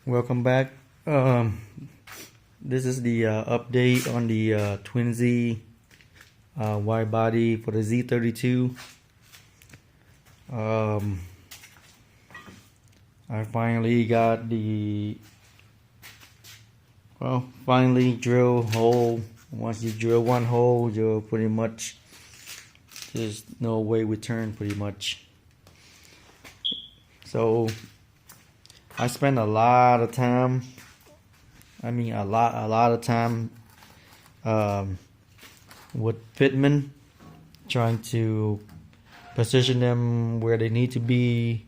Welcome back. This is the update on the Twin Z wide body for the Z32. I finally got finally drill hole. Once you drill one hole, you're pretty much, there's no way return pretty much. So I spent a lot of time, a lot of time with fitmen, trying to position them where they need to be.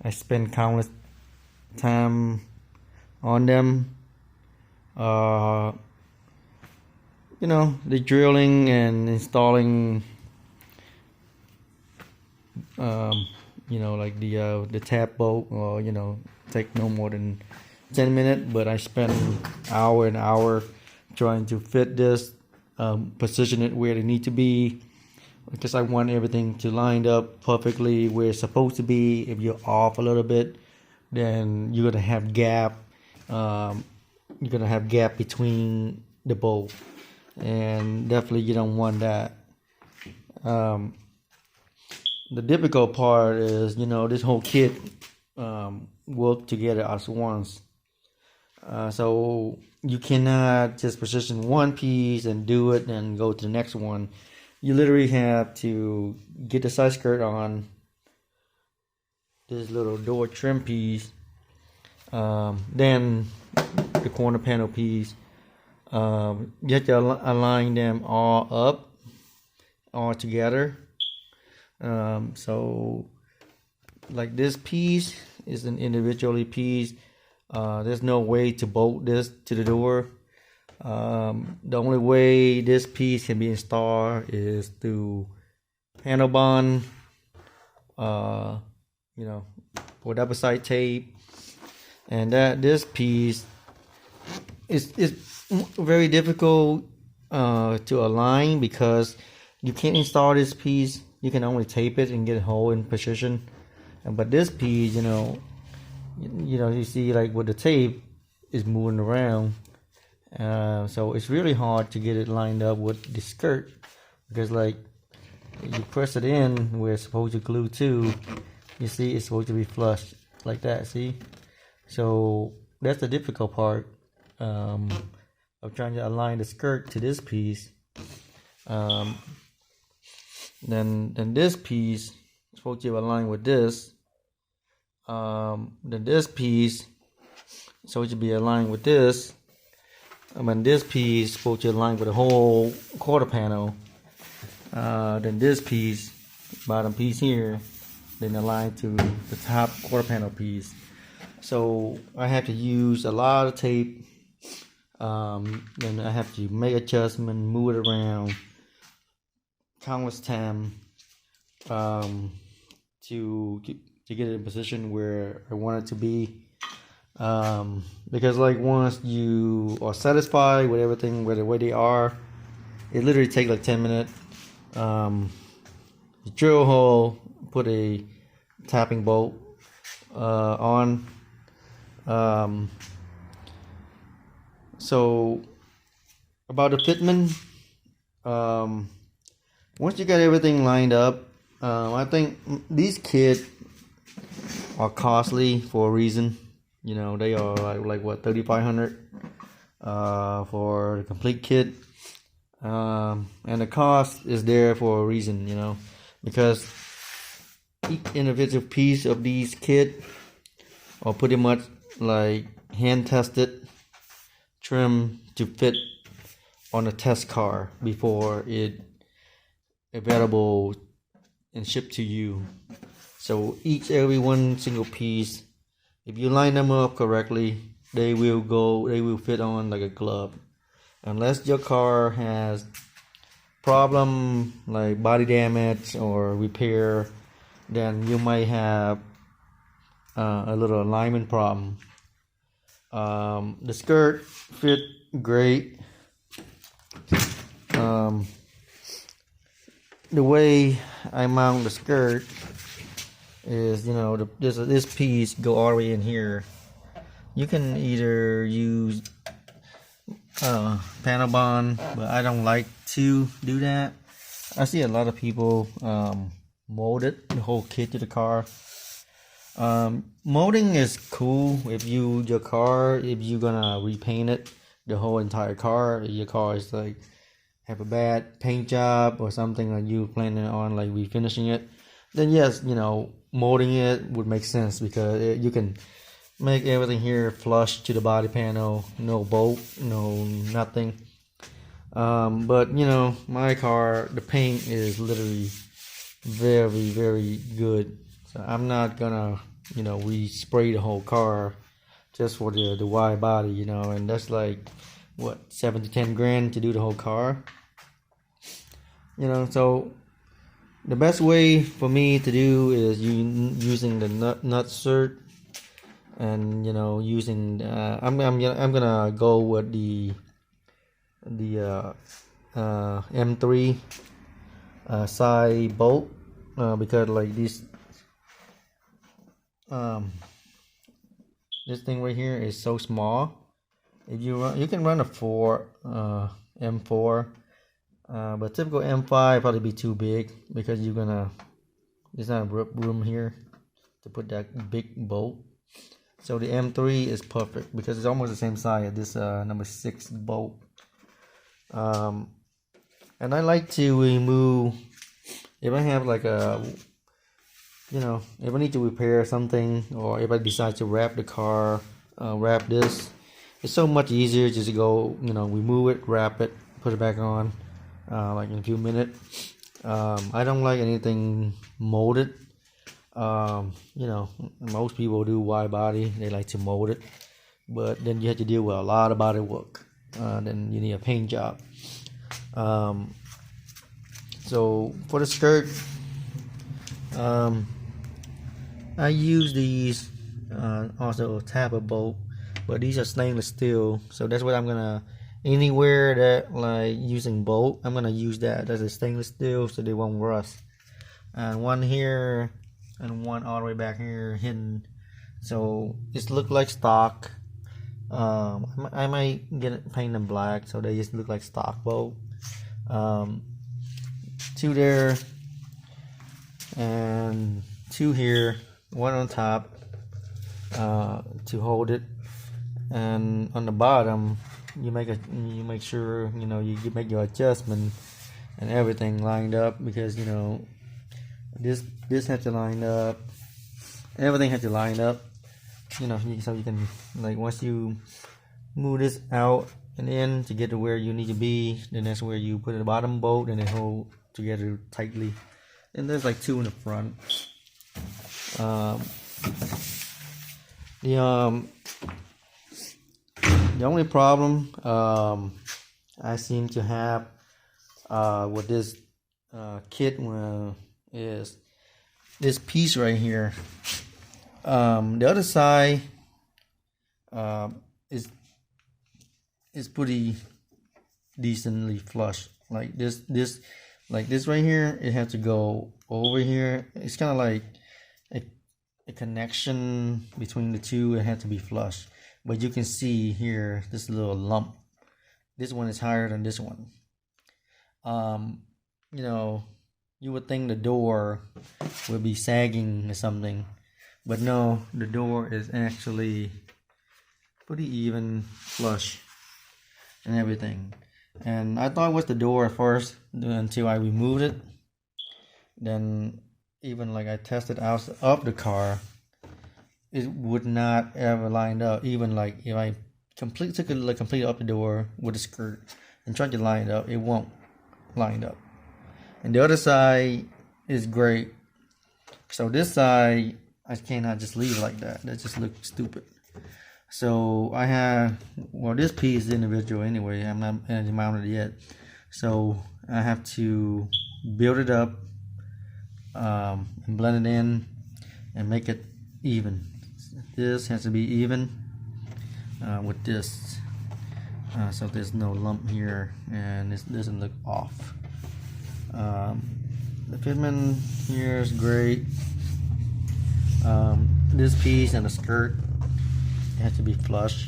I spent countless time on them. The drilling and installing, like the tap bolt, or take no more than 10 minutes, but I spent an hour trying to fit this, position it where they need to be, because I want everything to line up perfectly where it's supposed to be. If you're off a little bit, then you're gonna have gap. Between the bolt, and definitely you don't want that. The difficult part is, this whole kit work together as once. So you cannot just position one piece and do it and go to the next one. You literally have to get the side skirt on, this little door trim piece, then the corner panel piece. You have to align them all together. So like this piece is an individually piece. There's no way to bolt this to the door. The only way this piece can be installed is through panel bond, with double side tape, and this piece is very difficult to align, because you can't install this piece. You can only tape it and get a hole in position. But this piece, you see, like with the tape, is moving around. So it's really hard to get it lined up with the skirt, because like you press it in where it's supposed to glue to, you see it's supposed to be flush like that, see? So that's the difficult part, of trying to align the skirt to this piece. Then this piece is supposed to align with this. Then this piece is supposed to be aligned with this. And this piece is supposed to align with the whole quarter panel. Then this piece, bottom piece here, then align to the top quarter panel piece. So I have to use a lot of tape. Then I have to make adjustment, move it around countless time, to get it in position where I want it to be. Because like once you are satisfied with everything, where the way they are, it literally takes like 10 minutes. You drill a hole, put a tapping bolt on. So about the fitment, once you got everything lined up, I think these kits are costly for a reason. They are like what, $3,500 for the complete kit, and the cost is there for a reason. Because each individual piece of these kit are pretty much like hand tested, trim to fit on a test car before it available and shipped to you. So every one single piece, if you line them up correctly, they will fit on like a glove. Unless your car has problem like body damage or repair, then you might have a little alignment problem. The skirt fit great. The way I mount the skirt is, this piece go all the way in here, You can either use panel bond, but I don't like to do that. I see a lot of people molded the whole kit to the car. Molding is cool if you're gonna repaint it, the whole entire car. If your car is like have a bad paint job or something, like you planning on like refinishing it, then yes, molding it would make sense, because you can make everything here flush to the body panel, no bolt, no nothing. But my car, the paint is literally very, very good. So I'm not gonna, respray the whole car just for the wide body, and that's like what, 7 to 10 grand to do the whole car. So the best way for me to do is using the nut and using I'm gonna go with the M3 side bolt, because like this thing right here is so small. If you can run a 4 M4, but typical M5 probably be too big, because there's not room here to put that big bolt. So the M3 is perfect because it's almost the same size as this number 6 bolt. And I like to remove, if I have like if I need to repair something, or if I decide to wrap the car, wrap this, it's so much easier just to go, remove it, wrap it, put it back on, like in a few minutes. I don't like anything molded. Most people do wide body, they like to mold it, but then you have to deal with a lot of body work. Then you need a paint job. So for the skirt, I use these also a type of bolt, but these are stainless steel, so that's what I'm gonna, anywhere that like using bolt, I'm gonna use that as a stainless steel so they won't rust. And one here and one all the way back here hidden, so it look like stock. I might paint them black so they just look like stock bolt. 2 there and 2 here, 1 on top to hold it, and on the bottom you make sure you make your adjustment and everything lined up, because this has to line up, everything has to line up, so you can, like, once you move this out and in to get to where you need to be, then that's where you put the bottom bolt and it hold together tightly. And there's like 2 in the front. The only problem I seem to have with this kit is this piece right here. The other side is pretty decently flush. Like this right here, it has to go over here. It's kind of like a connection between the two. It has to be flush, but you can see here this little lump. This one is higher than this one. You would think the door would be sagging or something, but no, the door is actually pretty even, flush and everything. And I thought it was the door at first until I removed it. Then even like I tested out of the car, it would not ever line up. Even like if I completely up the door with the skirt and tried to line it up, it won't line up. And the other side is great. So this side I cannot just leave like that. That just looks stupid. So I have, well, this piece is individual anyway. I'm not mounted yet. So I have to build it up and blend it in and make it even. This has to be even with this, so there's no lump here and this doesn't look off. The fitment here is great. This piece and the skirt has to be flush.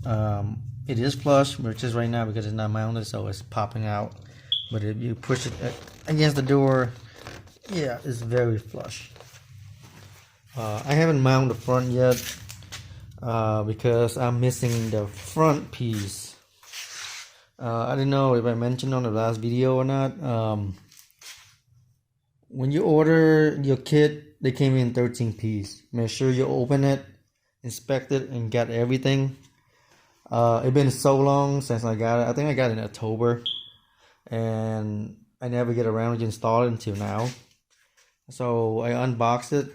It is flush, which is right now because it's not mounted, so it's popping out. But if you push it against the door, yeah, it's very flush. I haven't mounted the front yet because I'm missing the front piece. I don't know if I mentioned on the last video or not. When you order your kit, they came in 13 piece. Make sure you open it, inspect it, and get everything. It's been so long since I got it. I think I got it in October, and I never get around to install it until now. So I unboxed it,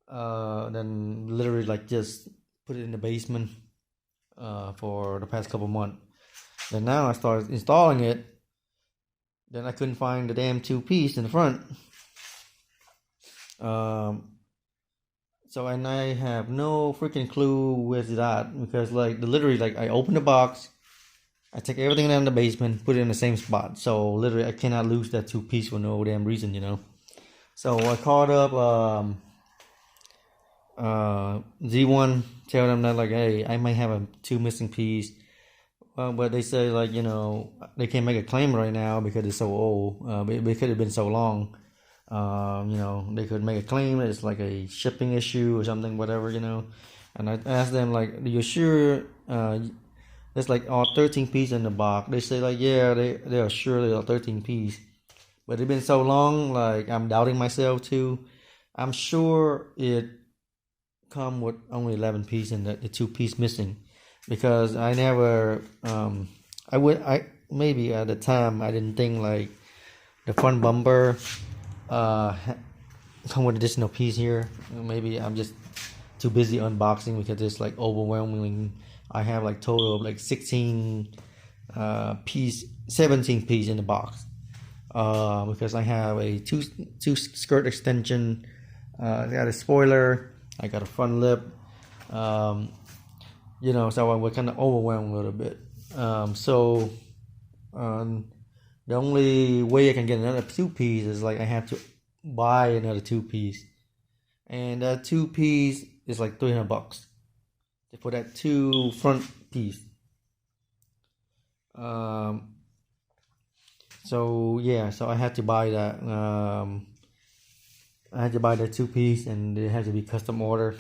then literally like just put it in the basement for the past couple months. Then now I started installing it. Then I couldn't find the damn 2-piece in the front. So and I have no freaking clue where's it at, because like literally like I open the box, I take everything down in the basement, put it in the same spot. So literally I cannot lose that 2-piece for no damn reason, you know. So I called up Z1, tell them that like, hey, I might have a 2 missing piece. But they say like, you know, they can't make a claim right now because it's so old. It could have been so long. You know, they could make a claim that it's like a shipping issue or something, whatever, you know. And I asked them like, are you sure there's like all 13 pieces in the box? They say like, yeah, they are sure there are 13 pieces. But it's been so long, like I'm doubting myself too. I'm sure it come with only 11 pieces and the 2-piece missing, because I never maybe at the time I didn't think like the front bumper come with additional piece here. Maybe I'm just too busy unboxing because it's like overwhelming. I have like total of like 17 piece in the box, because I have a two skirt extension. I got a spoiler, I got a front lip, you know, so I was kind of overwhelmed a little bit. The only way I can get another 2-piece is like I have to buy another 2-piece, and that 2-piece is like $300 for that 2 front piece. So yeah, so I had to buy that. I had to buy the 2-piece, and it had to be custom order.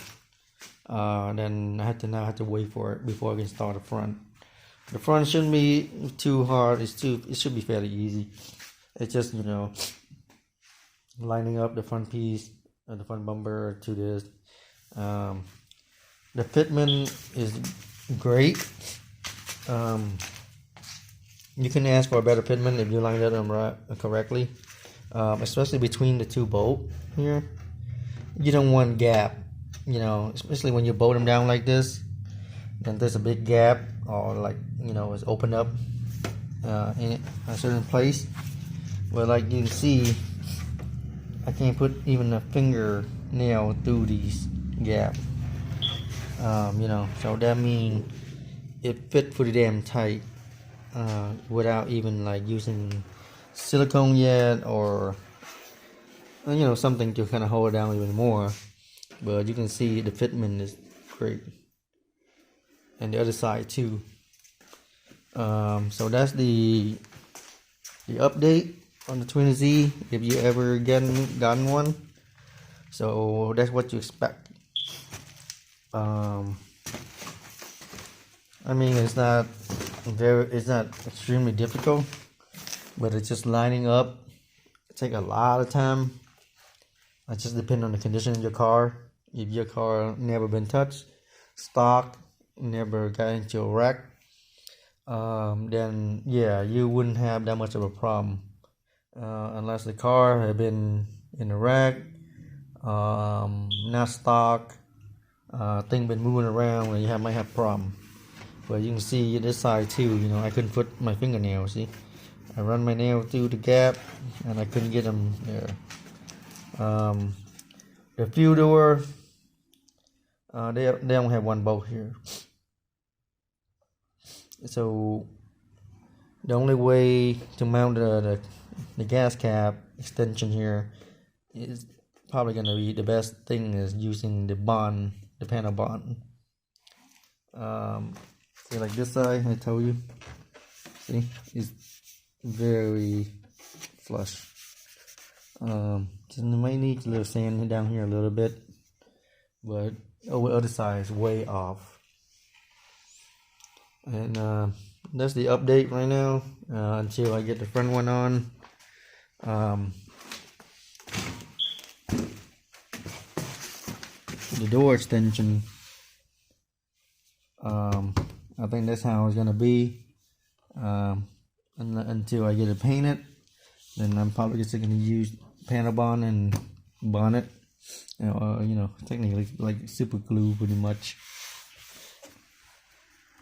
Then I have to wait for it before I can start the front. The front shouldn't be too hard. It should be fairly easy. It's just, you know, lining up the front piece, the front bumper to this. The fitment is great. You can ask for a better fitment if you line them right correctly, especially between the 2 bolts here. You don't want gap, you know, especially when you bolt them down like this. Then there's a big gap, or like, you know, it's opened up in a certain place. But like you can see, I can't put even a fingernail through these gaps. You know, so that means it fit pretty damn tight without even like using silicone yet, or you know, something to kind of hold it down even more. But you can see the fitment is great, and the other side too. So that's the update on the 20Z, if you ever gotten one. So that's what you expect. I mean, it's not extremely difficult, but it's just lining up. It takes a lot of time. It just depends on the condition of your car. If your car never been touched, stock, never got into a wreck, then yeah, you wouldn't have that much of a problem. Unless the car had been in a wreck, not stock, thing been moving around, and you might have a problem. But you can see this side too, you know, I couldn't put my fingernail, see? I run my nail through the gap and I couldn't get them there. The fuel door, they only have 1 bolt here. So the only way to mount the gas cap extension here is probably going to be the best thing is using the panel bond. See, like this side, I told you. See, it's very flush. Just might need a little sand down here a little bit, but over the other side is way off. And that's the update right now until I get the front one on. The door extension, I think that's how it's gonna be until I get it painted. Then I'm probably just gonna use panel bond and bonnet, technically like super glue pretty much.